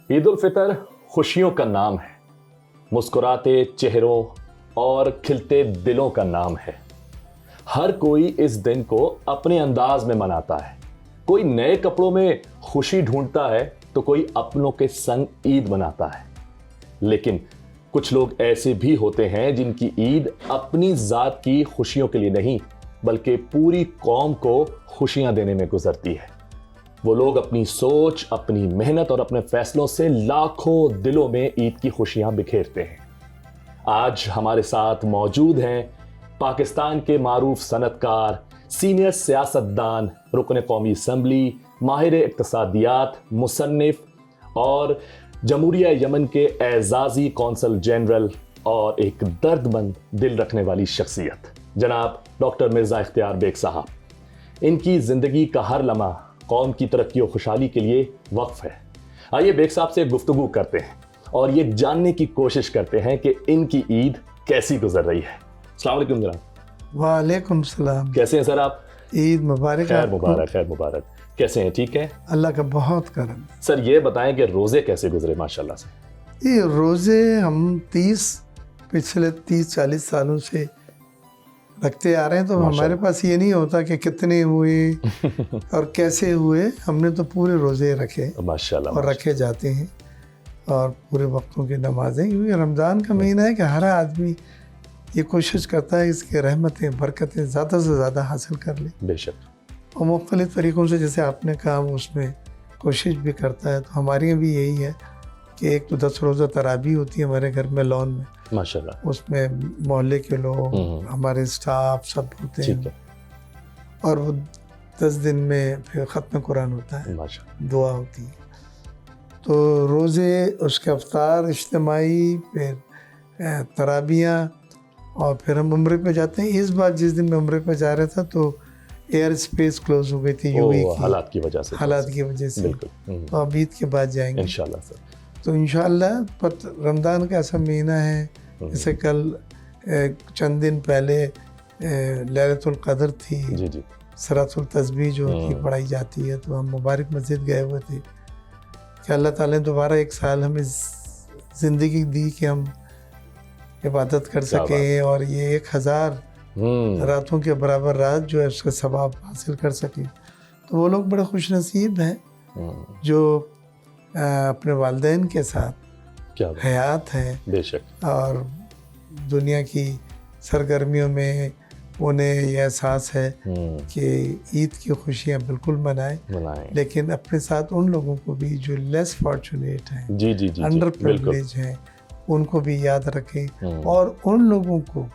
ईद उल फितर खुशियों का नाम है, मुस्कुराते चेहरों और खिलते दिलों का नाम है। हर कोई इस दिन को अपने अंदाज में मनाता है। कोई नए कपड़ों में खुशी ढूंढता है तो कोई अपनों के संग ईद मनाता है। लेकिन कुछ लोग ऐसे भी होते हैं जिनकी ईद अपनी जात की खुशियों के लिए नहीं बल्कि पूरी कौम को खुशियां देने में गुजरती है। वो लोग अपनी सोच, अपनी मेहनत और अपने फैसलों से लाखों दिलों में ईद की खुशियां बिखेरते हैं। आज हमारे साथ मौजूद हैं पाकिस्तान के मारूफ सनतकार, सीनियर सियासतदान, रुकन कौमी असम्बली, माहिर इक्तिसादियात, मुसन्निफ और जमहूरिया यमन के एजाजी कौंसल जनरल और एक दर्दमंद दिल रखने वाली शख्सियत जनाब डॉक्टर मिर्जा इख्तियार बेग साहब। इनकी जिंदगी का हर लम्हा कौम की तरक्की और खुशहाली के लिए वक्फ है। आइए बेग साहब से गुफ्तगू करते हैं और ये जानने की कोशिश करते हैं कि इनकी ईद कैसी गुजर रही है। अस्सलाम वालेकुम जनाब। वालेकुम सलाम। कैसे हैं सर आप? ईद मुबारक। खैर मुबारक, खैर मुबारक। कैसे हैं? ठीक है, अल्लाह का बहुत करम। सर ये बताएं कि रोजे कैसे गुजरे माशाल्लाह से? ये रोज़े हम पिछले 30-40 सालों से रखते आ रहे हैं, तो हमारे पास ये नहीं होता कि कितने हुए और कैसे हुए। हमने तो पूरे रोज़े रखे माशाल्लाह और रखे जाते हैं और पूरे वक्तों की नमाजें, क्योंकि रमज़ान का महीना है कि हर आदमी ये कोशिश करता है इसके रहमतें बरकतें ज़्यादा से ज़्यादा हासिल कर ले। बेशक। और मुख्तलिफ़ तरीक़ों से, जैसे आपने कहा, उसमें कोशिश भी करता है। तो हमारे यहाँ भी यही है कि एक तो 10 रोज़ा तरावी होती है हमारे घर में लॉन में, माशाल्लाह। उसमें मोहल्ले के लोग, हमारे स्टाफ सब होते हैं और वो 10 दिन में फिर ख़त्म कुरान होता है, दुआ होती है। तो रोज़े, उसके अफ्तार इज्तिमाई, फिर तराबियाँ, और फिर हम उम्रे पे जाते हैं। इस बार जिस दिन मैं उम्रे पे जा रहा था तो एयर स्पेस क्लोज हो गई थी यूएई की हालात की वजह से। बिल्कुल। तो अब ईद के बाद जाएंगे इंशाल्लाह सर। तो इंशाल्लाह। पर रमज़ान का ऐसा महीना है, जैसे कल चंद दिन पहले लैलतुल क़द्र थी, जी। सरातुल तस्बीह जो की पढ़ाई जाती है, तो हम मुबारक मस्जिद गए हुए थे कि अल्लाह ताला ने दोबारा एक साल हमें ज़िंदगी दी कि हम इबादत कर सकें और ये 1000 रातों के बराबर रात जो है उसका सवाब हासिल कर सकें। तो वो लोग बड़े खुश नसीब हैं जो अपने वालिदैन के साथ हयात हैं। बेशक। और दुनिया की सरगर्मियों में उन्हें यह एहसास है कि ईद की खुशियाँ बिल्कुल मनाएं, लेकिन अपने साथ उन लोगों को भी जो लेस फॉर्चुनेट हैं, अंडर प्रिविलेज हैं, उनको भी याद रखें। और उन लोगों को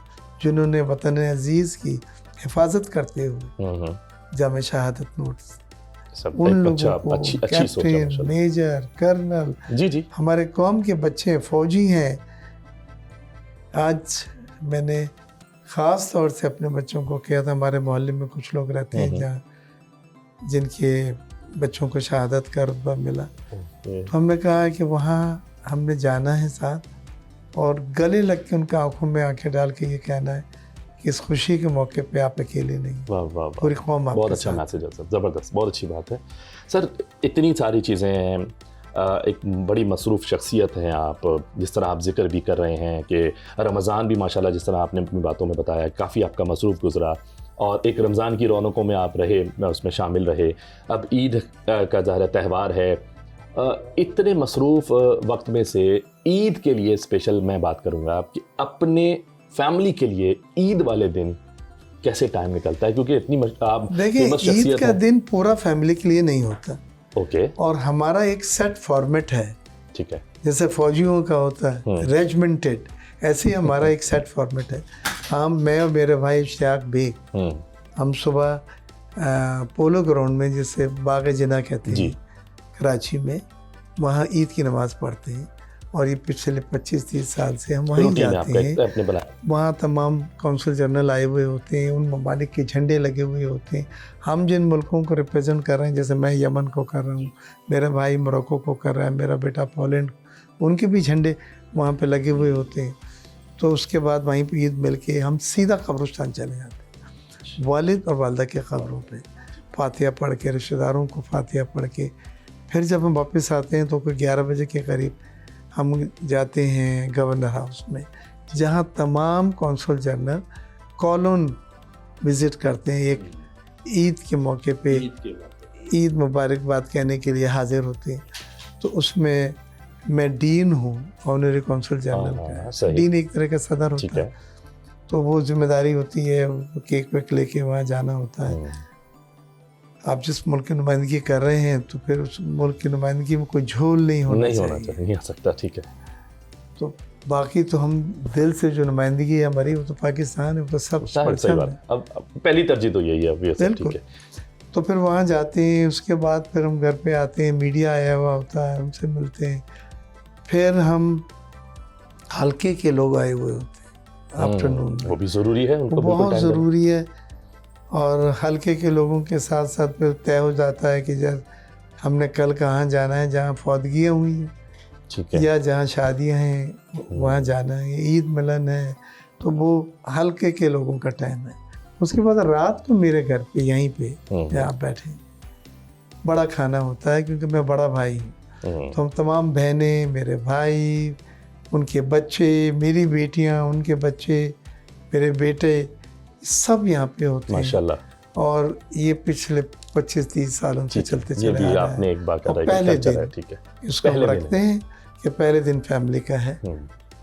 जिन्होंने वतन अजीज़ की हिफाजत करते हुए जामे शहादत नोट्स, उन लोगों को, कैप्टन, मेजर, कर्नल, जी हमारे कौम के बच्चे फौजी हैं। आज मैंने ख़ास तौर से अपने बच्चों को किया था, हमारे मोहल्ले में कुछ लोग रहते हैं जहाँ जिनके बच्चों को शहादत का रुतबा मिला। तो हमने कहा कि वहाँ हमने जाना है साथ और गले लग के उनके आंखों में आंखें डाल के ये कहना है कि इस खुशी के मौके पे आप अकेले नहीं, वाह, पूरी कौम आपके बहुत अच्छा मैसेज है सर, ज़बरदस्त, बहुत अच्छी बात है सर। इतनी सारी चीज़ें हैं, एक बड़ी मसरूफ़ शख्सियत हैं आप, जिस तरह आप जिक्र भी कर रहे हैं कि रमज़ान भी माशाल्लाह जिस तरह आपने अपनी बातों में बताया काफ़ी आपका मसरूफ़ गुजरा और एक रमज़ान की रौनकों में आप रहे, उसमें शामिल रहे। अब ईद का ज़ाहिर त्यौहार है, इतने मसरूफ़ वक्त में से ईद के लिए स्पेशल मैं बात करूँगा कि अपने फैमिली के लिए ईद वाले दिन कैसे टाइम निकलता है, क्योंकि इतनी आप देखिए ईद का दिन पूरा फैमिली के लिए नहीं होता। ओके। और हमारा एक सेट फॉर्मेट है, ठीक है, जैसे फौजियों का होता है रेजिमेंटेड, ऐसे ही हमारा एक सेट फॉर्मेट है। मैं और मेरे भाई इश्तियाक बेग, हम सुबह पोलो ग्राउंड में, जिसे बाग जिना कहते हैं कराची में, वहाँ ईद की नमाज़ पढ़ते हैं और ये पिछले 25-30 साल से हम वहीं जाते हैं। वहाँ तमाम कौंसल जनरल आए हुए होते हैं, उन ममालिक के झंडे लगे हुए होते हैं। हम जिन मुल्कों को रिप्रेजेंट कर रहे हैं, जैसे मैं यमन को कर रहा हूँ, मेरा भाई मोरक्को को कर रहा है, मेरा बेटा पोलैंड, उनके भी झंडे वहाँ पे लगे हुए होते हैं। तो उसके बाद वहीं पर ईद मिल के हम सीधा कब्रिस्तान चले जाते हैं, वालिद और वालदा के क़ब्रों पे फातिहा पढ़ के, रिश्तेदारों को फातिहा पढ़ के फिर जब हम वापस आते हैं तो कोई 11 बजे के करीब हम जाते हैं गवर्नर हाउस में, जहाँ तमाम कौंसल जनरल कॉलोन विज़िट करते हैं। एक ईद के मौके पे ईद मुबारकबाद कहने के लिए हाजिर होते हैं। तो उसमें मैं डीन हूँ, ऑनरी कौंसल जनरल का। डीन एक तरह का सदर होता है, तो वो जिम्मेदारी होती है, केक वेक लेके वहाँ जाना होता है। आप जिस मुल्क की नुमाइंदगी कर रहे हैं तो फिर उस मुल्क की नुमाइंदगी में कोई झोल नहीं होना चाहिए। नहीं हो सकता, ठीक है। तो बाकी तो हम दिल से जो नुमाइंदगी है हमारी, वो तो पाकिस्तान है, वो तो सब सही बात। अब पहली तरजीह तो यही है, बिल्कुल। ठीक है। तो फिर वहाँ जाते हैं, उसके बाद फिर हम घर पे आते हैं, मीडिया आया हुआ होता है, उनसे मिलते हैं। फिर हम हल्के के लोग आए हुए होते हैं आफ्टरनून में, वो भी ज़रूरी है, उनको बहुत ज़रूरी है। और हल्के के लोगों के साथ साथ फिर तय हो जाता है कि जब हमने कल कहाँ जाना है, जहाँ फौतगियाँ हुई हैं, ठीक है, या जहाँ शादियाँ हैं वहाँ जाना है, ईद मिलन है, तो वो हल्के के लोगों का टाइम है। उसके बाद रात को मेरे घर पे यहीं पे जहाँ बैठे बड़ा खाना होता है, क्योंकि मैं बड़ा भाई हूँ। तो हम तमाम बहनें, मेरे भाई, उनके बच्चे, मेरी बेटियाँ, उनके बच्चे, मेरे बेटे, सब यहाँ पे होते हैं माशाल्लाह। और ये पिछले 25-30 सालों से चलते चले आ रहा है। आपने एक बात कहा, पहले दिन ठीक है, इसको हम रखते हैं कि पहले दिन फैमिली का है,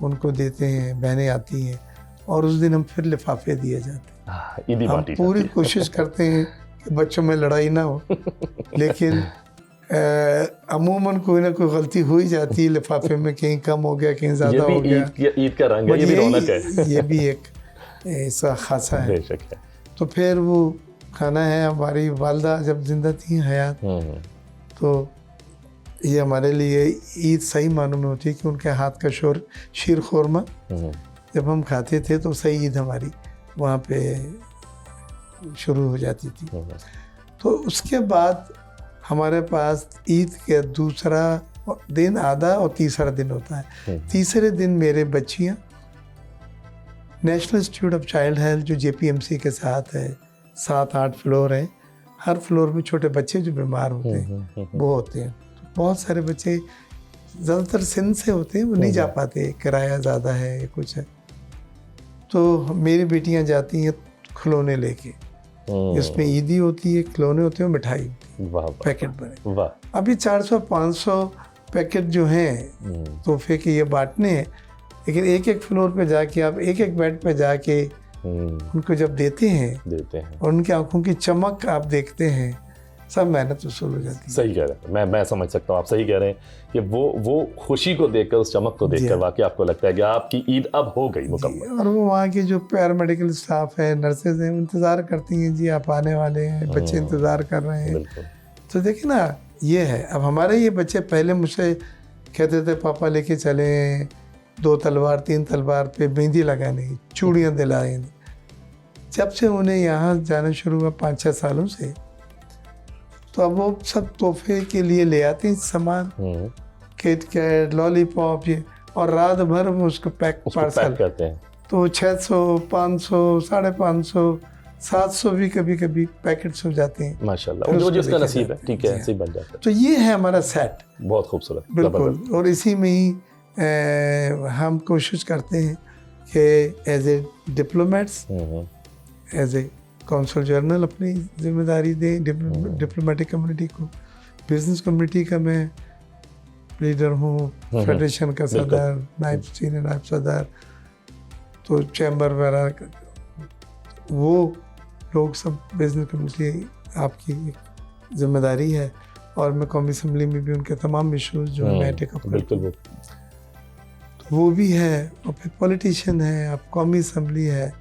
उनको देते हैं, बहनें आती हैं, और उस दिन हम फिर लिफाफे दिए जाते हैं। हम पूरी कोशिश करते हैं कि बच्चों में लड़ाई ना हो, लेकिन अमूमन कोई ना कोई गलती हो ही जाती है लिफाफे में, कहीं कम हो गया, कहीं ज़्यादा हो गया। ईद का रंग है, ये भी रौनक है। ये भी एक ऐसा खासा है। तो फिर वो खाना है, हमारी वालदा जब जिंदा थी हयात, तो ये हमारे लिए ईद सही मानों में होती है कि उनके हाथ का शीर खुरमा जब हम खाते थे तो सही ईद हमारी वहाँ पे शुरू हो जाती थी। तो उसके बाद हमारे पास ईद के दूसरा दिन आधा और तीसरा दिन होता है। तीसरे दिन मेरे बच्चियाँ national institute of child health, जो JPMC के साथ है, 7-8 फ्लोर हैं, हर फ्लोर में छोटे बच्चे जो बीमार होते हैं वो होते हैं। तो बहुत सारे बच्चे ज़्यादातर सिंध से होते हैं, वो नहीं जा पाते, किराया ज़्यादा है या कुछ है। तो मेरी बेटियां जाती हैं खिलौने लेके, जिसमें ईदी होती है, खिलौने होते हैं, मिठाई होती है, पैकेट बने। अब ये 400-500 पैकेट जो हैं तोहफे के ये बांटने हैं, लेकिन एक एक फ्लोर पे जाके आप एक एक बेड पे जाके उनको जब देते हैं और उनकी आंखों की चमक आप देखते हैं, सब मेहनत वसूल हो जाती है। सही कह रहे हैं, मैं समझ सकता हूँ, आप सही कह रहे हैं कि वो खुशी को देखकर, उस चमक को देखकर वाकई आपको लगता है कि आपकी ईद अब हो गई मुकम्मल। और वो वहाँ के जो पैरामेडिकल स्टाफ है, नर्सेज हैं, इंतज़ार करती हैं, जी आप आने वाले हैं, बच्चे इंतज़ार कर रहे हैं। तो देखिए ना, ये है। अब हमारे ये बच्चे पहले मुझसे कहते थे पापा लेके चले 2 तलवार 3 तलवार पे मेहंदी लगाने, चूड़ियाँ दिलाएं। जब से उन्हें यहाँ जाना शुरू हुआ 5-6 सालों से, तो अब वो सब तोहफे के लिए ले आते हैं सामान, किट कैट, लॉलीपॉप, ये, और रात भर वो उसको पैक पार्सल करते हैं। तो 600, 500, 550, 700 भी कभी कभी पैकेट्स हो जाते हैं माशाल्लाह, जो जिसका नसीब है, ठीक है, ऐसे ही बन जाता है। तो ये है हमारा सेट, बहुत खूबसूरत, बिल्कुल। और इसी में ही हम कोशिश करते हैं कि as a diplomats, as a consul general अपनी जिम्मेदारी दें डिप्लोमेटिक कम्युनिटी को। बिजनेस कम्युनिटी का मैं लीडर हूँ, फेडरेशन का सदर, नायब सीनियर नायब सदर, तो चैम्बर वगैरह, वो लोग सब बिजनेस कम्युनिटी आपकी जिम्मेदारी है। और मैं कौमी असम्बली में भी उनके तमाम इशूज़ जो मैं टेक अप करता हूँ, वो भी है। और फिर पॉलिटिशियन है, आप कौमी असम्बली है,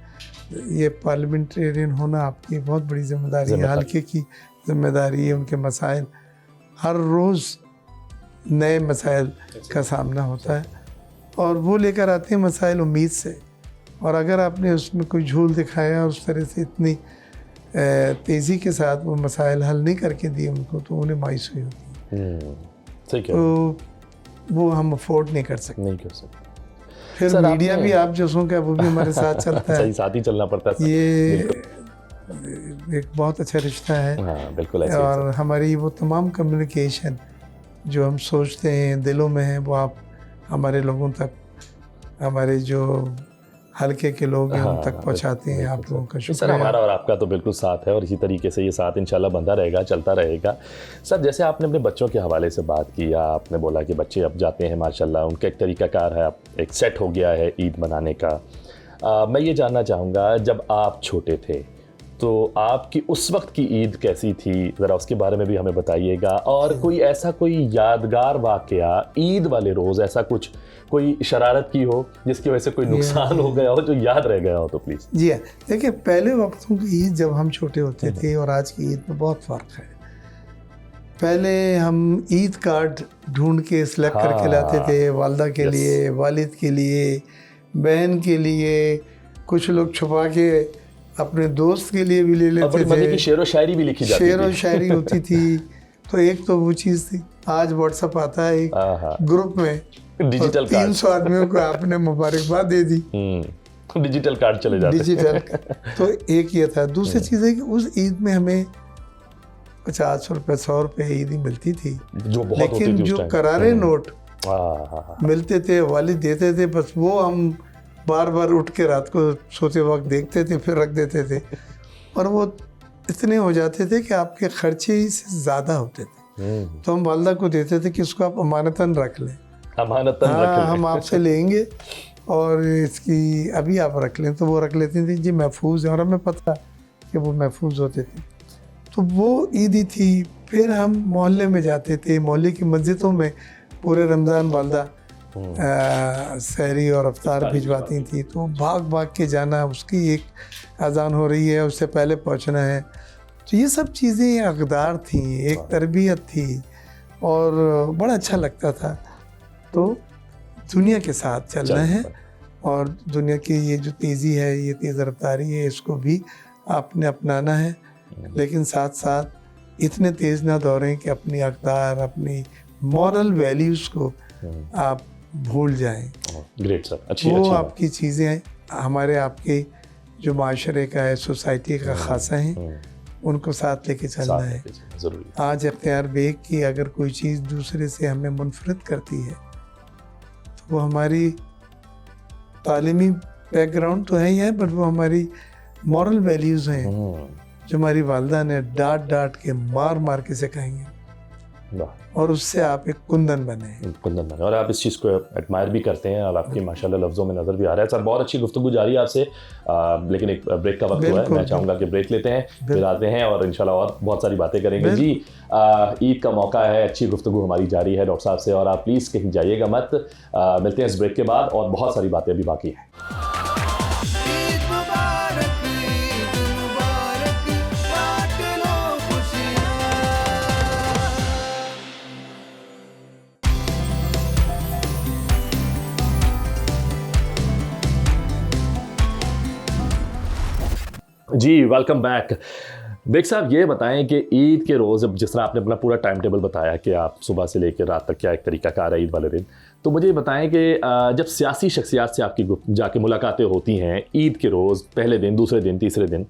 ये पार्लियामेंटेरियन होना आपकी बहुत बड़ी जिम्मेदारी है, हल्के की जिम्मेदारी है। उनके मसाइल, हर रोज़ नए मसाइल का सामना होता है, और वो लेकर आते हैं मसाइल उम्मीद से। और अगर आपने उसमें कोई झूल दिखाया और उस तरह से इतनी तेज़ी के साथ वो मसाइल हल नहीं करके दिए उनको, तो उन्हें मायूसी होती है। तो वो हम अफोर्ड नहीं कर सकते। फिर मीडिया भी आप जैसों का, वो भी हमारे साथ चलता है, सही साथ ही चलना पड़ता है। ये एक बहुत अच्छा रिश्ता है। हाँ, बिल्कुल ऐसे। और हमारी वो तमाम कम्युनिकेशन जो हम सोचते हैं दिलों में है वो आप हमारे लोगों तक, हमारे जो हल्के के लोग हैं उन तक पहुंचाते हैं। आप लोगों का सर, शुक्रिया। हमारा और आपका तो बिल्कुल साथ है और इसी तरीके से ये साथ इंशाल्लाह बंधा रहेगा, चलता रहेगा। सर, जैसे आपने अपने बच्चों के हवाले से बात की, आपने बोला कि बच्चे अब जाते हैं माशाल्लाह, उनका एक तरीक़ाकार है, एक सेट हो गया है ईद मनाने का। मैं ये जानना चाहूँगा, जब आप छोटे थे तो आपकी उस वक्त की ईद कैसी थी, ज़रा उसके बारे में भी हमें बताइएगा। और कोई ऐसा कोई यादगार वाक़या ईद वाले रोज़, ऐसा कुछ कोई शरारत की हो जिसकी वजह से कोई नुकसान हो गया हो जो याद रह गया हो तो प्लीज़। जी हाँ, देखिए पहले वक्तों की ईद जब हम छोटे होते थे और आज की ईद में बहुत फ़र्क है। पहले हम ईद कार्ड ढूंढ के सिलेक्ट करके लाते थे, वालदा के लिए, वालिद के लिए, बहन के लिए, कुछ लोग छुपा के अपने दोस्त के लिए भी ले लेते थे। शेर व शायरी भी लिखी जाती थी। शेर व शायरी होती थी। तो एक तो वो चीज़ थी। आज व्हाट्सएप आता है ग्रुप में, डिजिटल 300 आदमियों को आपने मुबारकबाद दे दी, डिजिटल कार्ड चले जाते डिजिटल। तो एक ये था। दूसरी चीज़ है कि उस ईद में हमें 50 रुपये 100 रुपये ईद ही मिलती थी, जो बहुत लेकिन होती थी जो करारे नोट हाँ। मिलते थे वालिद देते थे, बस वो हम बार बार उठ के रात को सोते वक्त देखते थे, फिर रख देते थे। और वो इतने हो जाते थे कि आपके खर्चे ही से ज़्यादा होते थे। तो हम वालदा को देते थे कि इसको आप अमानतन रख लें, हम आपसे लेंगे और इसकी अभी आप रख लें। तो वो रख लेते थे, जी महफूज है, और हमें पता कि वो महफूज होते थे। तो वो ईदी थी। फिर हम मोहल्ले में जाते थे, मोहल्ले की मस्जिदों में पूरे रमज़ान वालदा सहरी और अफ्तार भिजवाती थी। तो भाग भाग के जाना, उसकी एक अजान हो रही है, उससे पहले पहुंचना है। तो ये सब चीज़ें अक़दार थी, एक तरबियत थी और बड़ा अच्छा लगता था। तो दुनिया के साथ चलना है और दुनिया की ये जो तेज़ी है, ये तेज़ रफ्तारी है, इसको भी आपने अपनाना है। लेकिन साथ साथ इतने तेज़ ना दौड़ें कि अपनी अक़दार, अपनी मॉरल वैल्यूज़ को आप भूल जाएं। ग्रेट सर, अच्छी आपकी चीज़ें हमारे आपके जो माशरे का है, सोसाइटी का खासा है, उनको साथ लेके चलना है। आज इख्तियार बेग की अगर कोई चीज़ दूसरे से हमें मुनफरद करती है तो वो हमारी तालीमी बैकग्राउंड तो है ही है, बट वो हमारी मॉरल वैल्यूज़ हैं जो हमारी वालदा ने डांट डांट के मार मार के सिखाएंगे, और उससे आप एक कुंदन बने और आप इस चीज़ को एडमायर भी करते हैं और आपकी माशाल्लाह लफ्ज़ों में नज़र भी आ रहा है। सर, बहुत अच्छी गुफ्तगू जारी है आपसे, लेकिन एक ब्रेक का वक्त हुआ है। मैं चाहूँगा कि ब्रेक लेते हैं, फिर आते हैं और इंशाल्लाह और बहुत सारी बातें करेंगे। जी, ईद का मौका है, अच्छी गुफ्तगू हमारी जारी है डॉक्टर साहब से, और आप प्लीज़ कहीं जाइएगा मत। मिलते हैं इस ब्रेक के बाद और बहुत सारी बातें अभी बाकी हैं। जी, वेलकम बैक। बेग साहब, ये बताएं कि ईद के रोज़, जिस तरह आपने अपना पूरा टाइम टेबल बताया कि आप सुबह से लेकर रात तक क्या एक तरीका कार है ईद वाले दिन, तो मुझे ये बताएं कि जब सियासी शख्सियात से आपकी जाके मुलाकातें होती हैं ईद के रोज़, पहले दिन, दूसरे दिन, तीसरे दिन,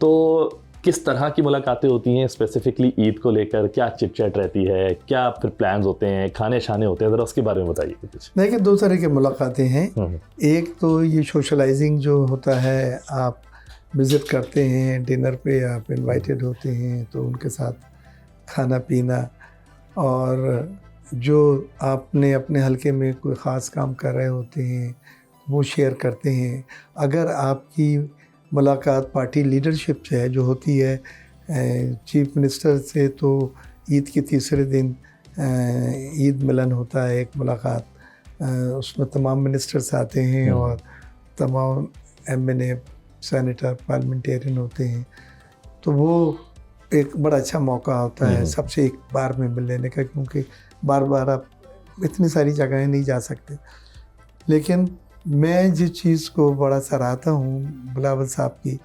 तो किस तरह की मुलाकातें होती हैं स्पेसिफिकली ईद को लेकर? क्या चिट चैट रहती है, क्या फिर प्लान्स होते हैं, खाने शाने होते हैं, ज़रा उसके बारे में बताइए कुछ। देखिए, दो तरह की मुलाकातें हैं। एक तो ये सोशलाइजिंग जो होता है, आप विज़िट करते हैं डिनर पे, आप इनवाइटेड होते हैं तो उनके साथ खाना पीना, और जो आपने अपने हलके में कोई ख़ास काम कर रहे होते हैं वो शेयर करते हैं। अगर आपकी मुलाकात पार्टी लीडरशिप से है, जो होती है चीफ मिनिस्टर से, तो ईद के तीसरे दिन ईद मिलन होता है, एक मुलाकात। उसमें तमाम मिनिस्टर्स आते हैं और तमाम MNA, सेनेटर, पार्लियामेंटेरियन होते हैं। तो वो एक बड़ा अच्छा मौका होता है सबसे एक बार में मिल लेने का, क्योंकि बार बार आप इतनी सारी जगहें नहीं जा सकते। लेकिन मैं जिस चीज़ को बड़ा सराहता हूँ बिलावल साहब की,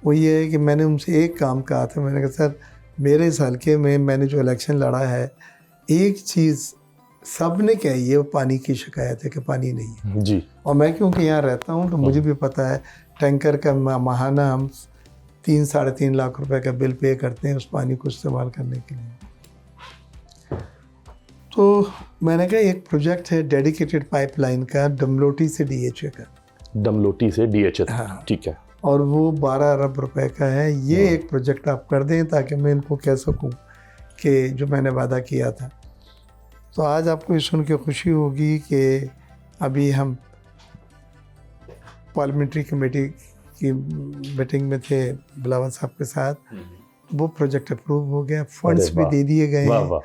वो ये है कि मैंने उनसे एक काम कहा था। मैंने कहा, सर, मेरे इस हल्के में मैंने जो इलेक्शन लड़ा है, एक चीज़ सब ने कही है, वो पानी की शिकायत है कि पानी नहीं है जी। और मैं क्योंकि यहाँ रहता हूँ तो मुझे भी पता है, टैंकर का माहाना हम 3-3.5 लाख रुपए का बिल पे करते हैं उस पानी को इस्तेमाल करने के लिए। तो मैंने कहा एक प्रोजेक्ट है डेडिकेटेड पाइपलाइन का डमलोटी से डीएचए का। डमलोटी से डीएचए, हाँ। ठीक है। और वो 12 अरब रुपए का है। ये एक प्रोजेक्ट आप कर दें ताकि मैं इनको कह सकूं कि जो मैंने वादा किया था। तो आज आपको ये सुन के खुशी होगी कि अभी हम पार्लियामेंट्री कमेटी की मीटिंग में थे बिलावल साहब के साथ, वो प्रोजेक्ट अप्रूव हो गया, फंड्स भी दे दिए गए हैं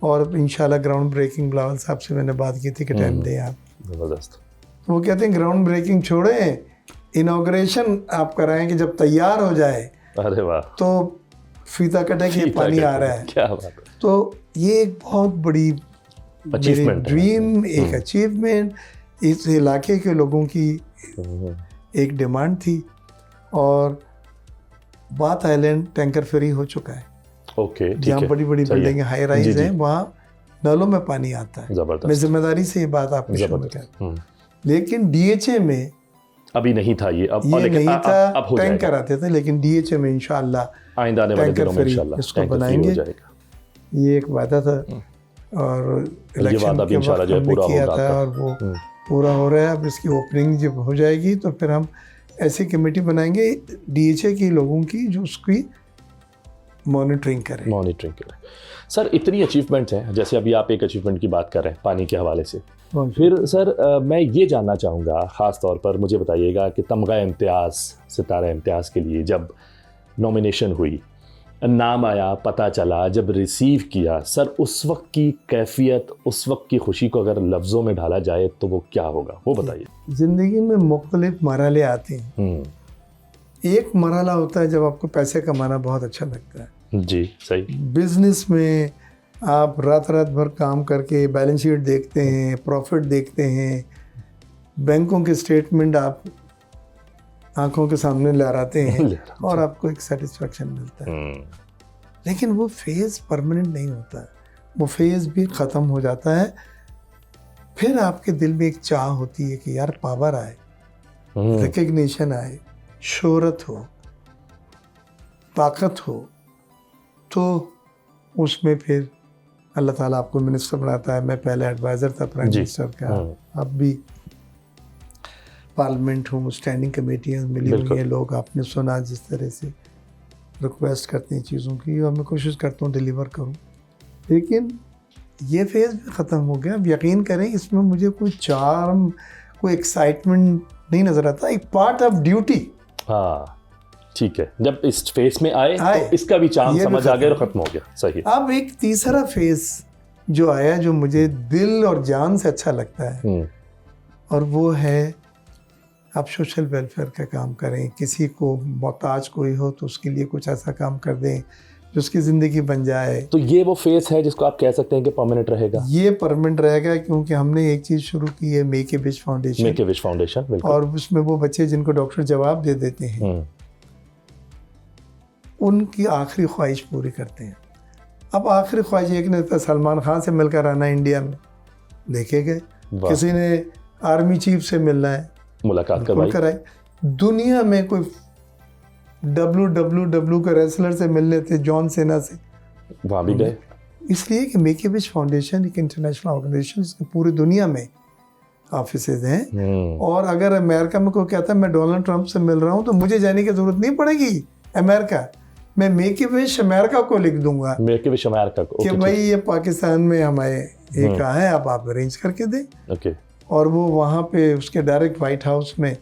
और इंशाल्लाह ग्राउंड ब्रेकिंग बिलावल साहब से मैंने बात की थी कि टाइम दें आप। ज़बरदस्त। वो कहते हैं ग्राउंड ब्रेकिंग छोड़ें, इनॉग्रेशन आप कराएं कि जब तैयार हो जाए अरे वाह, तो फीता कटे कि पानी आ रहा है। क्या बात है। तो ये एक बहुत बड़ी ड्रीम, एक अचीवमेंट, इस इलाके के लोगों की एक डिमांड थी। और बात आइलैंड टैंकर फ्री हो चुका है। ओके, जहाँ बड़ी बड़ी बिल्डिंगें हाई राइज हैं वहाँ नलों में पानी आता है। मैं जिम्मेदारी से ये बात आपको शुरू कर। लेकिन डीएचए में अभी नहीं था ये, अब ये लेकिन नहीं था, अब हो टैंकर आते थे, लेकिन डीएचए में इंशाअल्लाह आइंदा आने वाले दिनों में इंशाअल्लाह इसको बनाएंगे। ये एक वादा था और इलेक्शन के वक्त हमने किया था और वो पूरा हो रहा है। अब इसकी ओपनिंग जब हो जाएगी तो फिर हम ऐसी कमेटी बनाएंगे डीएचए की लोगों की जो उसकी मॉनिटरिंग करें। सर इतनी अचीवमेंट्स हैं, जैसे अभी आप एक अचीवमेंट की बात कर रहे हैं पानी के हवाले से, फिर सर मैं ये जानना चाहूँगा ख़ास तौर पर मुझे बताइएगा कि तमगा इम्तियाज़, सितारा इम्तियाज़ के लिए जब नॉमिनेशन हुई, नाम आया, पता चला, जब रिसीव किया, सर उस वक्त की कैफियत, उस वक्त की खुशी को अगर लफ्ज़ों में ढाला जाए तो वो क्या होगा, वो बताइए। ज़िंदगी में मुख्तलिफ मरहले आते हैं। एक मरहला होता है जब आपको पैसे कमाना बहुत अच्छा लगता है। जी सही। बिजनेस में आप रात भर काम करके बैलेंस शीट देखते हैं, प्रॉफिट देखते हैं, बैंकों के स्टेटमेंट आप आंखों के सामने लहराते हैं और आपको एक सेटिस्फेक्शन मिलता है। लेकिन वो फेज़ परमानेंट नहीं होता, वो फेज़ भी ख़त्म हो जाता है। फिर आपके दिल में एक चाह होती है कि यार पावर आए, रिकग्निशन आए, शोहरत हो, ताकत हो। तो उसमें फिर अल्लाह ताला आपको मिनिस्टर बनाता है। मैं पहले एडवाइज़र था प्राइम मिनिस्टर का, अब भी पार्लियामेंट हूँ, स्टैंडिंग कमेटियाँ मिली हुई हैं। लोग आपने सुना जिस तरह से रिक्वेस्ट करते हैं चीज़ों की, और मैं कोशिश करता हूँ डिलीवर करूँ। लेकिन ये फेज़ भी ख़त्म हो गया। अब यकीन करें इसमें मुझे कोई चार्म, कोई एक्साइटमेंट नहीं नज़र आता। एक पार्ट ऑफ ड्यूटी। हाँ ठीक है, जब इस फेस में आए तो इसका भी चांद समझ आ गया और ख़त्म हो गया। सही। अब एक तीसरा फेस जो आया जो मुझे दिल और जान से अच्छा लगता है, और वो है आप सोशल वेलफेयर का काम करें। किसी को मोहताज कोई हो तो उसके लिए कुछ ऐसा काम कर दें जो उसकी ज़िंदगी बन जाए। तो ये वो फेस है जिसको आप कह सकते हैं कि परमानेंट रहेगा। ये परमानेंट रहेगा क्योंकि हमने एक चीज़ शुरू की है, make a wish foundation. Make a wish foundation, बिल्कुल। और उसमें वो बच्चे जिनको डॉक्टर जवाब दे देते हैं उनकी आखिरी ख्वाहिश पूरी करते हैं। अब आखिरी ख्वाहिश एक ने तो सलमान खान से मिलकर आना इंडिया में, देखे गए। किसी ने आर्मी चीफ से मिलना है, मुलाकात कराई। दुनिया में कोई WWE के रेसलर से मिलने थे, जॉन सेना से, वहाँ भी गए। इसलिए कि मेक ए विश फाउंडेशन एक इंटरनेशनल ऑर्गेनाइजेशन, इसकी पूरी दुनिया में ऑफिसेज हैं। और अगर अमेरिका में कोई कहता है मैं डोनाल्ड ट्रंप से मिल रहा हूँ तो मुझे जाने की जरूरत नहीं पड़ेगी अमेरिका। मैं मेक ए विश अमेरिका को लिख दूंगा, मेक ए विश अमेरिका को, कि भाई ये पाकिस्तान में हमारे एक कहा है, आप अरेंज करके दें। ओके। और वो वहाँ पे उसके डायरेक्ट वाइट हाउस में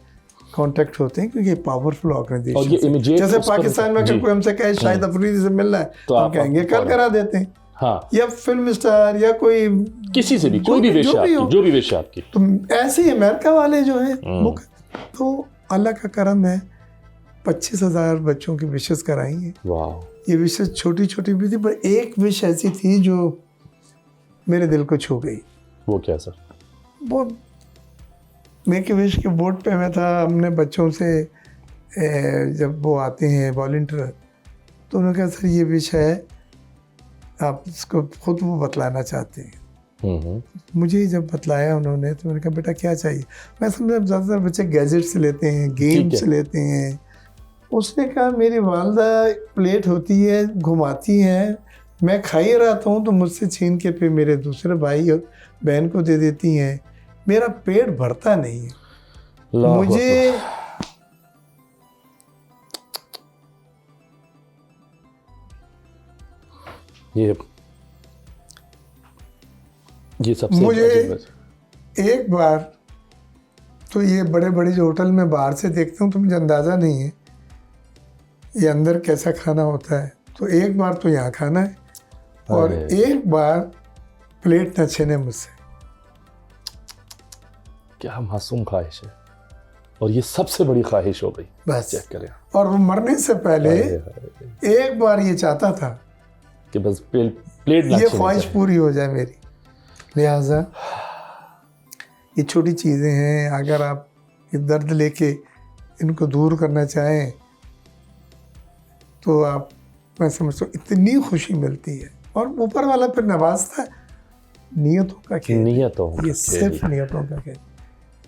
कांटेक्ट होते हैं क्योंकि पावरफुल ऑर्गेनाइजेशन। जैसे पाकिस्तान में अगर कोई हमसे कहे शाहिद अफरीदी से मिलना है तो हम कहेंगे कल करा देते हैं। हाँ। या फिल्म स्टार या कोई किसी से भी, कोई भी विश आपकी, जो भी विश आपकी। तो ऐसे ही अमेरिका वाले जो हैं तो अल्लाह का करम है, 25,000 बच्चों की विशेस कराई हैं। वाह। ये विशेस छोटी छोटी भी थी, पर एक विश ऐसी थी जो मेरे दिल को छू गई। वो क्या सर? वो मेक ए विश के बोर्ड पे मैं था, हमने बच्चों से जब वो आते हैं वॉलंटियर तो उन्होंने कहा सर ये विश है, आप इसको खुद वो बतलाना चाहते हैं। मुझे जब बतलाया उन्होंने तो मैंने कहा बेटा क्या चाहिए। मैं समझा ज़्यादातर बच्चे गैजेट्स लेते हैं, गेम्स लेते हैं। उसने कहा मेरी वालदा प्लेट होती है, घुमाती हैं, मैं खा ही रहता हूँ तो मुझसे छीन के फिर मेरे दूसरे भाई और बहन को दे देती हैं। मेरा पेट भरता नहीं है। मुझे ये सबसे मुझे अजीब है। एक बार तो ये बड़े बड़े जो होटल में बाहर से देखता हूँ तो मुझे अंदाज़ा नहीं है ये अंदर कैसा खाना होता है। तो एक बार तो यहाँ खाना है और एक बार प्लेट न छीने मुझसे। क्या मासूम ख्वाहिश है, और ये सबसे बड़ी ख्वाहिश हो गई। बस चेक करें। और वो मरने से पहले एक बार ये चाहता था कि बस प्लेट ना ये छीनी ख्वाहिश जाए। पूरी हो जाए मेरी। लिहाजा ये छोटी चीज़ें हैं, अगर आप ये दर्द लेके इनको दूर करना चाहें तो आप, मैं समझता हूँ इतनी खुशी मिलती है। और ऊपर वाला फिर नवाजता है। नियतों का खेल, नियतों ये सिर्फ नियतों का खेल।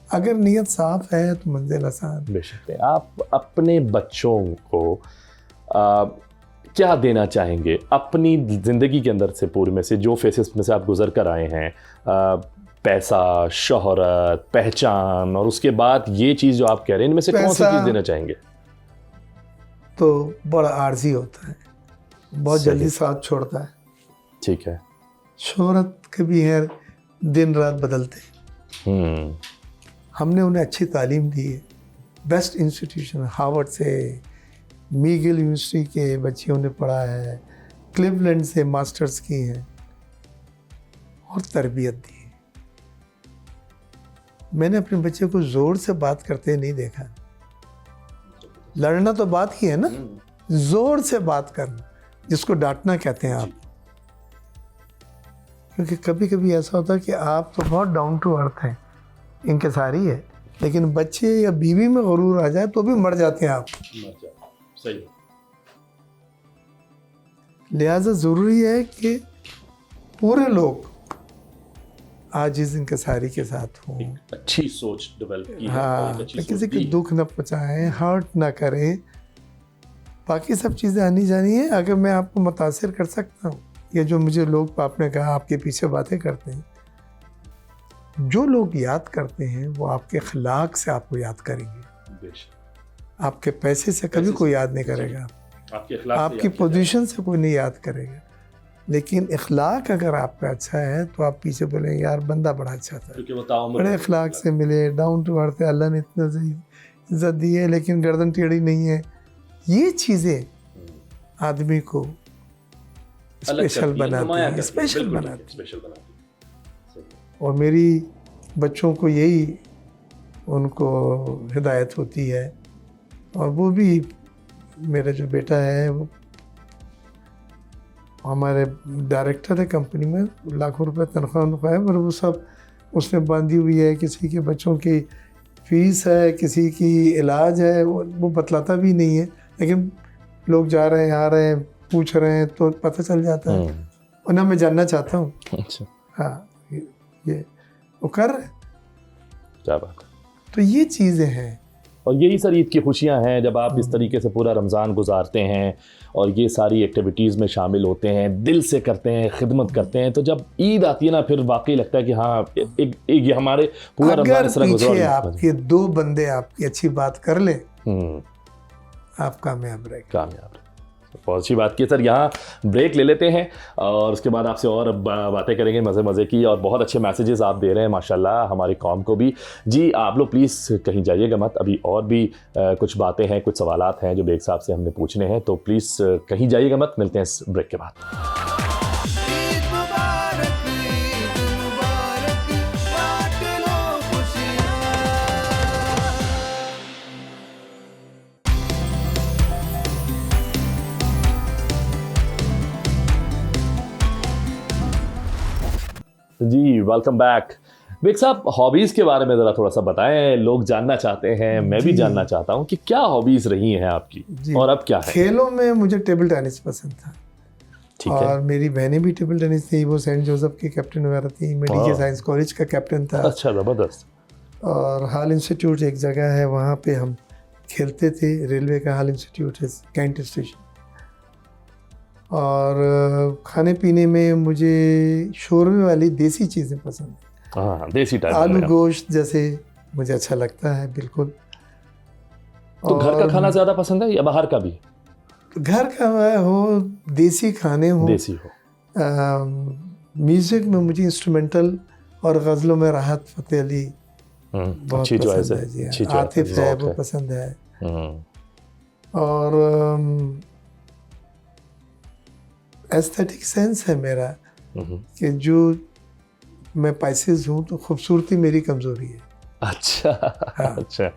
अगर नियत साफ है तो मंजिल आसान। बेशक। आप अपने बच्चों को क्या देना चाहेंगे अपनी ज़िंदगी के अंदर से, पूरे में से जो फेसेस में से आप गुजर कर आए हैं, पैसा, शोहरत, पहचान, और उसके बाद ये चीज़ जो आप कह रहे हैं, इनमें से कौन सी चीज़ देना चाहेंगे? तो बड़ा आर्जी होता है, बहुत जल्दी साथ छोड़ता है। ठीक है। शोहरत कभी है, दिन रात बदलते हैं। हमने उन्हें अच्छी तालीम दी है, बेस्ट इंस्टीट्यूशन हार्वर्ड से, मीगिल यूनिवर्सिटी के बच्चियों ने पढ़ा है, क्लिवलैंड से मास्टर्स की हैं, और तरबियत दी है। मैंने अपने बच्चे को ज़ोर से बात करते नहीं देखा। लड़ना तो बात ही है ना, ज़ोर से बात करना, जिसको डांटना कहते हैं आप। क्योंकि कभी कभी ऐसा होता है कि आप तो बहुत डाउन टू अर्थ हैं, इनके सारी है, लेकिन बच्चे या बीवी में गुरूर आ जाए तो भी मर जाते हैं आप। सही। लिहाजा ज़रूरी है कि पूरे लोग आज इस इंकसारी के साथ हों, अच्छी सोच डेवलप की। हाँ, किसी को दुख न पहुँचाएं, हर्ट ना करें। बाकी सब चीज़ें आनी जानी है। अगर मैं आपको मुतासिर कर सकता हूँ, ये जो मुझे लोग, आपने कहा आपके पीछे बातें करते हैं, जो लोग याद करते हैं वो आपके अखलाक से आपको याद करेंगे। आपके पैसे से कभी कोई याद नहीं करेगा, आपकी पोजीशन से कोई नहीं याद करेगा, लेकिन इखलाक अगर आपका अच्छा है तो आप पीछे बोलेंगे यार बंदा बड़ा अच्छा था, बड़े इखलाक से मिले, डाउन टू अर्थ है, अल्लाह ने इतना इज्जत दी है लेकिन गर्दन टेढ़ी नहीं है। ये चीज़ें आदमी को स्पेशल बनाती हैं, स्पेशल बनाती हैं। और मेरी बच्चों को यही उनको हिदायत होती है। और वो भी, मेरा जो बेटा है वो हमारे डायरेक्टर है कंपनी में, लाखों रुपए तनख्वाह है, पर वो सब उसने बांधी हुई है। किसी के बच्चों की फीस है, किसी की इलाज है, वो बतलाता भी नहीं है, लेकिन लोग जा रहे हैं, आ रहे हैं, पूछ रहे हैं तो पता चल जाता है। और ना मैं जानना चाहता हूँ। अच्छा। हाँ, ये वो कर रहे हैं। क्या बात है। तो ये चीज़ें हैं, और यही सर ईद की खुशियां हैं, जब आप इस तरीके से पूरा रमज़ान गुजारते हैं और ये सारी एक्टिविटीज़ में शामिल होते हैं, दिल से करते हैं, खिदमत करते हैं, तो जब ईद आती है ना, फिर वाकई लगता है कि हाँ, एक ये हमारे पूरा रमज़ान इस तरह गुजर। आपके दो बंदे आपकी अच्छी बात कर ले, आप कामयाब रहे। बहुत अच्छी बात की सर। यहाँ ब्रेक ले लेते हैं और उसके बाद आपसे और बातें करेंगे मज़े की। और बहुत अच्छे मैसेजेस आप दे रहे हैं माशाल्लाह हमारी कौम को भी। जी आप लोग प्लीज़ कहीं जाइएगा मत, अभी और भी कुछ बातें हैं, कुछ सवालात हैं जो बेग साहब से हमने पूछने हैं, तो प्लीज़ कहीं जाइएगा मत। मिलते हैं इस ब्रेक के बाद। जी वेलकम बैक। बेग साहब, हॉबीज़ के बारे में ज़रा थोड़ा सा बताएं, लोग जानना चाहते हैं, मैं भी जानना चाहता हूं कि क्या हॉबीज़ रही हैं आपकी और अब क्या है। खेलों में मुझे टेबल टेनिस पसंद था। ठीक और है। मेरी बहनें भी टेबल टेनिस थी, वो सेंट जोसेफ की कैप्टन वगैरह थी, मैं डीजे साइंस कॉलेज का कैप्टन था। अच्छा, ज़बरदस्त। और हाल इंस्टीट्यूट एक जगह है, वहाँ पे हम खेलते थे, रेलवे का हाल इंस्टीट्यूट है, कैंट स्टेशन। और खाने पीने में मुझे शोरमे वाली देसी चीज़ें पसंद हैं। हाँ, देसी टाइप आलू में। गोश्त जैसे मुझे अच्छा लगता है बिल्कुल। तो घर का खाना ज़्यादा पसंद है या बाहर का भी? घर का हो, देसी खाने हो, देसी हो। म्यूज़िक में मुझे इंस्ट्रूमेंटल और गज़लों में राहत फ़तेह अली बहुत अच्छी चॉइस पसंद है, है जी। अच्छी चॉइस आतिफ है, वो है। पसंद है। हम्म। और एस्थेटिक सेंस है मेरा कि जो मैं पाइसेस हूँ तो खूबसूरती मेरी कमज़ोरी है। अच्छा। हाँ। अच्छा।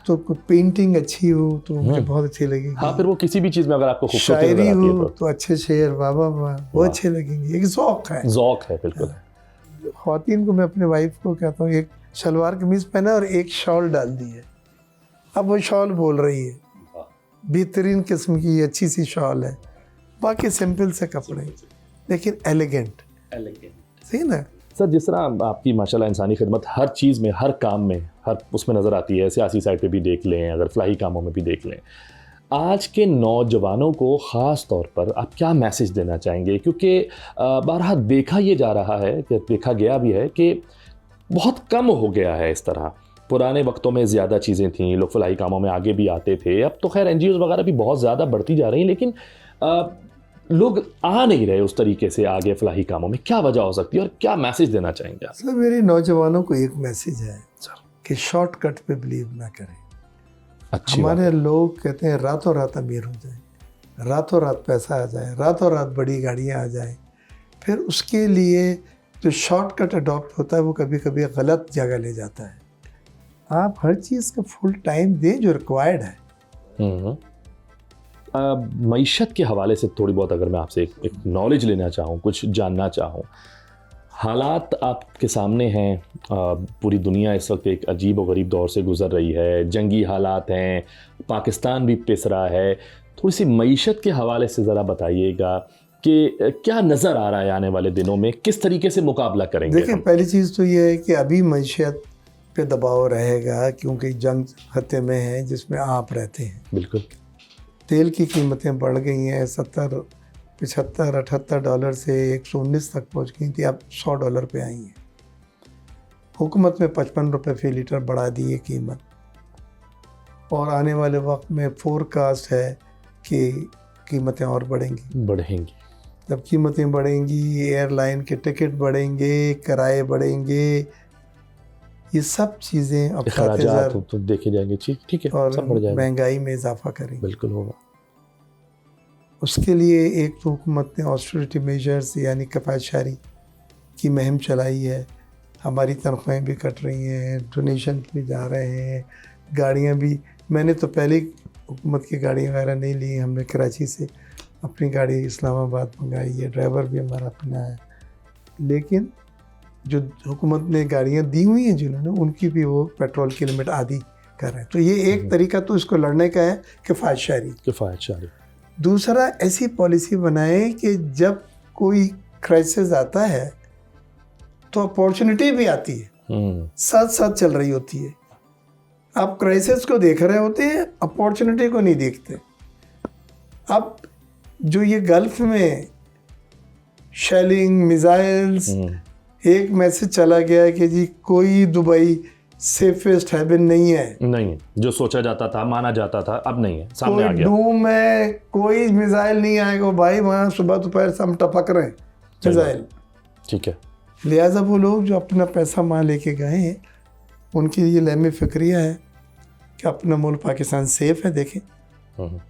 तो पेंटिंग अच्छी हो तो मुझे बहुत अच्छी लगेगी। हाँ, फिर वो किसी भी चीज़ में अगर आपको खूबसूरती शायरी नजर आती है हो तो अच्छे शेर वाह वाह वाह वो अच्छे लगेंगे। एक ज़ौक़ है, ज़ौक़ है, बिल्कुल। ख़वातीन को मैं अपने वाइफ को कहता हूँ एक शलवार कमीज़ पहना और एक शॉल डाल दी है, अब वो शॉल बोल रही है, बेहतरीन किस्म की अच्छी सी शॉल है, बाकी सिंपल से कपड़े लेकिन एलिगेंट। सही ना सर? जिस तरह आपकी माशाल्लाह इंसानी खिदमत हर चीज़ में, हर काम में, हर उसमें नज़र आती है, सियासी साइड पे भी देख लें, अगर फलाही कामों में भी देख लें, आज के नौजवानों को ख़ास तौर पर आप क्या मैसेज देना चाहेंगे? क्योंकि बारहा देखा ये जा रहा है, कि देखा गया भी है कि बहुत कम हो गया है इस तरह। पुराने वक्तों में ज़्यादा चीज़ें थीं, लोग फलाही कामों में आगे भी आते थे। अब तो खैर NGOs वगैरह भी बहुत ज़्यादा बढ़ती जा रही हैं, लेकिन लोग आ नहीं रहे उस तरीके से आगे फलाही कामों में। क्या वजह हो सकती है और क्या मैसेज देना चाहेंगे आप? सर मेरे नौजवानों को एक मैसेज है कि शॉर्टकट पे बिलीव ना करें। अच्छी हमारे लोग कहते हैं रातों रात अमीर हो जाए, रातों रात पैसा आ जाए, रातों रात बड़ी गाड़ियाँ आ जाए, फिर उसके लिए जो शॉर्टकट अडॉप्ट होता है वो कभी कभी गलत जगह ले जाता है। आप हर चीज़ का फुल टाइम दें जो रिक्वायर्ड है। मईशत के हवाले से थोड़ी बहुत अगर मैं आपसे एक नॉलेज लेना चाहूँ, कुछ जानना चाहूँ, हालात आपके सामने हैं, पूरी दुनिया इस वक्त एक अजीब और गरीब दौर से गुज़र रही है, जंगी हालात हैं, पाकिस्तान भी पिस रहा है। थोड़ी सी मईशत के हवाले से ज़रा बताइएगा कि क्या नज़र आ रहा है आने वाले दिनों में, किस तरीके से मुकाबला करेंगे? देखिए पहली चीज़ तो ये है कि अभी मईशत पे दबाव रहेगा क्योंकि जंग खत्ते में है जिसमें आप रहते हैं। बिल्कुल। तेल की कीमतें बढ़ गई हैं, 70, 75, 78 डॉलर से 119 तक पहुंच गई थी, अब $100 पे आई हैं। हुकूमत में 55 रुपये फ़ी लीटर बढ़ा दी है कीमत, और आने वाले वक्त में फोरकास्ट है कि कीमतें और बढ़ेंगी। जब कीमतें बढ़ेंगी, एयरलाइन के टिकट बढ़ेंगे, किराए बढ़ेंगे, ये सब चीज़ें अब खर्चात तो देखे जाएंगे। ठीक है, और सब बढ़ जाएगा, महंगाई में इजाफा करेंगे। बिल्कुल होगा। उसके लिए एक तो हुकूमत ने ऑस्टेरिटी मेजर्स यानी किफ़ायतशारी की मुहिम चलाई है। हमारी तनख्वाहें भी कट रही हैं, डोनेशन भी जा रहे हैं, गाड़ियाँ भी, मैंने तो पहले हुकूमत की गाड़ी वगैरह नहीं ली, हमने कराची से अपनी गाड़ी इस्लामाबाद मंगाई है, ड्राइवर भी हमारा अपना है। लेकिन जो हुकूमत ने गाड़ियाँ दी हुई हैं जिन्होंने, उनकी भी वो पेट्रोल की लिमिट आधी कर रहे हैं। तो ये एक तरीका तो इसको लड़ने का है, किफ़ायतशारी। दूसरा, ऐसी पॉलिसी बनाए कि जब कोई क्राइसिस आता है तो अपॉर्चुनिटी भी आती है, साथ साथ चल रही होती है। आप क्राइसिस को देख रहे होते हैं, अपॉर्चुनिटी को नहीं देखते। अब जो ये गल्फ में शेलिंग, मिसाइल्स, एक मैसेज चला गया है कि जी कोई दुबई सेफेस्ट हेवन नहीं है, जो सोचा जाता था, माना जाता था, अब नहीं है, सामने आ गया। डूम में कोई मिसाइल नहीं आएगा भाई, वहाँ सुबह दोपहर से हम टपक रहे हैं मिसाइल। ठीक है। लिहाजा वो लोग जो अपना पैसा वहाँ लेके गए हैं, उनकी ये लहमी फिक्रिया है कि अपना मुल्क पाकिस्तान सेफ है। देखें,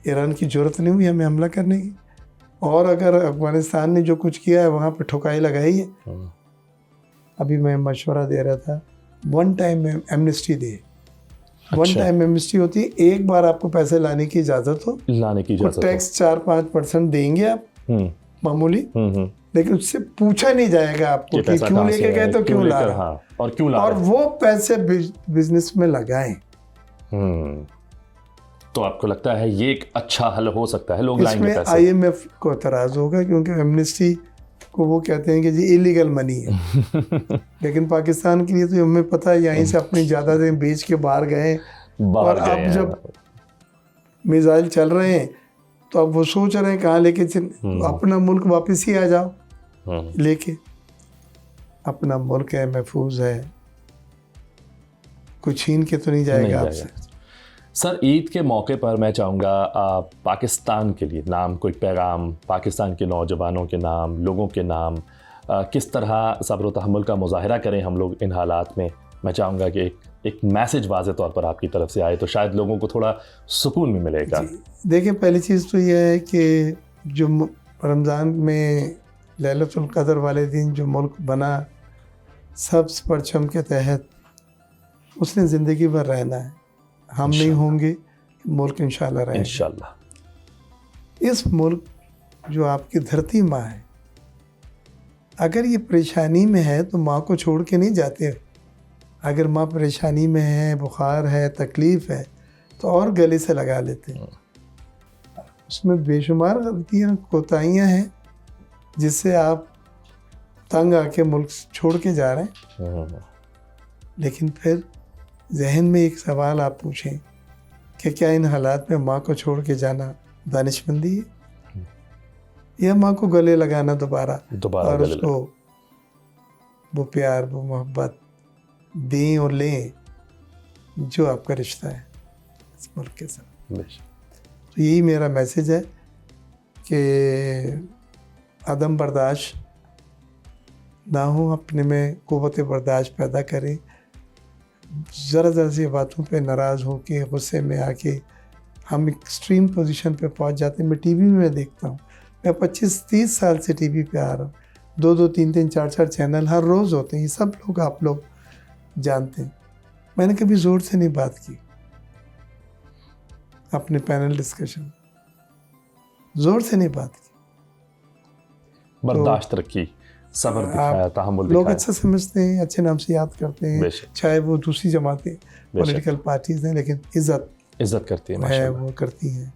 ईरान की ज़रूरत नहीं हुई हमें हमला करने की, और अगर अफगानिस्तान ने जो कुछ किया है वहाँ पे ठुकाई लगाई है। अभी मैं मशवरा दे रहा था, वन टाइम एमनेस्टी दे। वन टाइम एमनेस्टी होती है, एक बार आपको पैसे लाने की इजाज़त हो, टैक्स 4-5% देंगे आप मामूली, लेकिन उससे पूछा नहीं जाएगा आपको कि क्यों लेके गए, तो क्यों ला रहा, और क्यों ला, और वो पैसे बिजनेस में लगाएं। तो आपको लगता है ये एक अच्छा हल हो सकता है? लोग लाएंगे पैसे। IMF को एतराज़ होगा क्योंकि एमनेस्टी को वो कहते हैं कि जी इलीगल मनी है। लेकिन पाकिस्तान के लिए तो हमें पता है, यहीं से अपनी जायदादें बेच के बाहर गए, और अब जब मिसाइल चल रहे हैं तो अब वो सोच रहे हैं कहाँ लेके चल, अपना मुल्क वापस ही आ जाओ लेके। अपना मुल्क है, महफूज है, कुछ छीन के तो नहीं जाएगा आपसे। सर, ईद के मौके पर मैं चाहूँगा पाकिस्तान के लिए नाम, कोई पैगाम पाकिस्तान के नौजवानों के नाम, लोगों के नाम, किस तरह सब्र व तहम्मुल का मुजाहरा करें हम लोग इन हालात में। मैं चाहूँगा कि एक मैसेज वाज़े तौर पर आपकी तरफ से आए तो शायद लोगों को थोड़ा सुकून भी मिलेगा। देखिए, पहली चीज़ तो यह है कि जो रमज़ान में लैलतुल क़द्र वाले दिन जो मुल्क बना सब्ज़ परचम के तहत, उसने ज़िंदगी भर रहना है। हम नहीं होंगे, मुल्क इंशाल्लाह रहेगा। इंशाल्लाह। इस मुल्क जो आपकी धरती माँ है, अगर ये परेशानी में है तो माँ को छोड़ के नहीं जाते। अगर माँ परेशानी में है, बुखार है, तकलीफ़ है, तो और गले से लगा लेते हैं। उसमें बेशुमार गलतियाँ, कोताहियाँ हैं जिससे आप तंग आके मुल्क छोड़ के जा रहे हैं। लेकिन फिर जहन में एक सवाल आप पूछें कि क्या इन हालात में माँ को छोड़ के जाना दानिशमंदी है, या माँ को गले लगाना दोबारा और उसको वो प्यार, वो मोहब्बत दें और लें जो आपका रिश्ता है इस मुल्क के साथ। तो यही मेरा मैसेज है कि अदम बर्दाश्त ना हो, अपने में क़ुव्वत बर्दाश्त पैदा करें। ज़रा सी बातों पे नाराज़ हो के, गुस्से में आके हम एक्सट्रीम पोजीशन पे पहुंच जाते हैं। मैं टीवी में देखता हूँ, मैं 25-30 साल से टीवी पे आ रहा हूँ, 2-2, 3-3, 4-4 चैनल हर रोज़ होते हैं। ये सब लोग, आप लोग जानते हैं। मैंने कभी ज़ोर से नहीं बात की अपने पैनल डिस्कशन, ज़ोर से नहीं बात की, बर्दाश्त रखी, सब्र दिखाया, तहम्मुल दिखाया। लोग अच्छा समझते हैं, अच्छे नाम से याद करते हैं, चाहे वो दूसरी जमातें, पॉलिटिकल पार्टीज़ हैं, लेकिन इज़्ज़त करती है, वो करती हैं।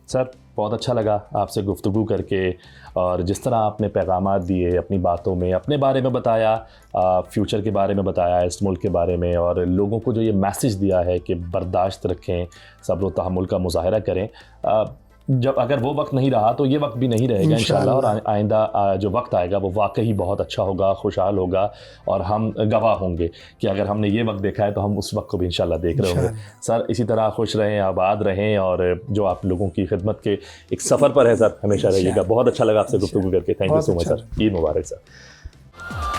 सर, बहुत अच्छा लगा आपसे गुफ्तगू करके, और जिस तरह आपने पैगामात दिए अपनी बातों में, अपने बारे में बताया, फ्यूचर के बारे में बताया, इस मुल्क के बारे में, और लोगों को जो ये मैसेज दिया है कि बर्दाश्त रखें, सब्र व तहम्मुल का मुजाहरा करें। जब अगर वो वक्त नहीं रहा तो ये वक्त भी नहीं रहेगा इंशाल्लाह, और आइंदा जो वक्त आएगा वो वाकई बहुत अच्छा होगा, खुशहाल होगा, और हम गवाह होंगे कि अगर हमने ये वक्त देखा है तो हम उस वक्त को भी इंशाल्लाह देख रहे होंगे। सर, इसी तरह खुश रहें, आबाद रहें, और जो आप लोगों की खिदमत के एक सफ़र पर है सर, हमेशा रहिएगा। बहुत अच्छा लगा आपसे गुफ्तगू करके। Thank you so much sir. Eid Mubarak sir.